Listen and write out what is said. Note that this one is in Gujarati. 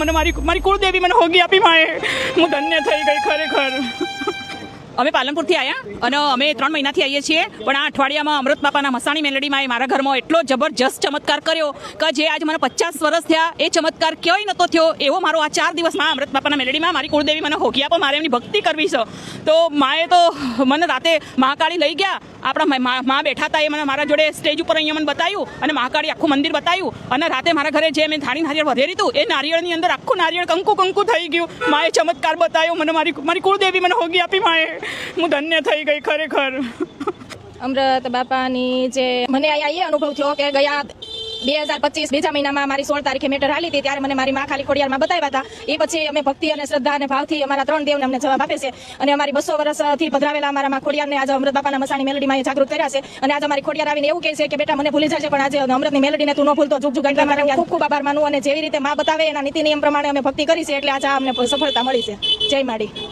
મને મારી કુળદેવી મને હોગી આપી માએ, હું ધન્ય થઈ ગઈ ખરેખર. અમે પાલનપુરથી આવ્યા અને અમે 3 મહિનાથી આવીએ છીએ, પણ આ અઠવાડિયામાં અમૃત બાપાના મસાણી મેલડીમાં મારા ઘરમાં એટલો જબરજસ્ત ચમત્કાર કર્યો કે જે આજે મને 50 વર્ષ થયા એ ચમત્કાર ક્યાંય નહોતો થયો એવો મારો આ 4 દિવસમાં અમૃત બાપાના મેલડીમાં મારી કુળદેવી મને હોગી આપો, મારે એમની ભક્તિ કરવી છે. તો માએ તો મને રાતે મહાકાળી લઈ ગયા, આપણા મા બેઠા હતા એ મને મારા જોડે સ્ટેજ ઉપર અહીંયા મને બતાવ્યું અને મહાકાળી આખું મંદિર બતાવ્યું, અને રાતે મારા ઘરે જે મેં થાળી નારિયેળ વધેરી હતું એ નારિયેળની અંદર આખું નારિયેળ કંકુ થઈ ગયું. માએ ચમત્કાર બતાવ્યો, મને મારી કુળદેવી મને હોગી આપી માએ, હું ધન્ય થઈ ગઈ ખરેખર. અમૃત બાપાની જે મને અહીંયા એ અનુભવ થયો કે ગયા 2025 બીજા મહિનામાં મારી 16 તારીખે મેટર હાલી હતી, ત્યારે મને મારી મા ખાલી ખોડિયારમાં બતાવ્યા હતા. એ પછી અમે ભક્તિ અને શ્રદ્ધા અને ભાવથી અમારા 3 દેવને અમને જવાબ આપે છે, અને અમારી 200 વર્ષથી પધરાવેલા અમારા મા ખોડિયારને આજે અમૃત બાપાના મસાણી મેલડીમાં જાગૃત કર્યા છે. અને આજે અમારી ખોડિયાર આવીને એવું કહે છે કે બેટા મને ભૂલી જાય છે, પણ આજે અમૃતની મેલડીને તું ન ભૂલતો, જુગ જુગ. એટલે મારે ખૂબ ખૂબ આભાર માનું, અને જેવી રીતે મા બતાવે એના નીતિ નિયમ પ્રમાણે અમે ભક્તિ કરી છે, એટલે આજે અમને સફળતા મળી છે. જય માડી.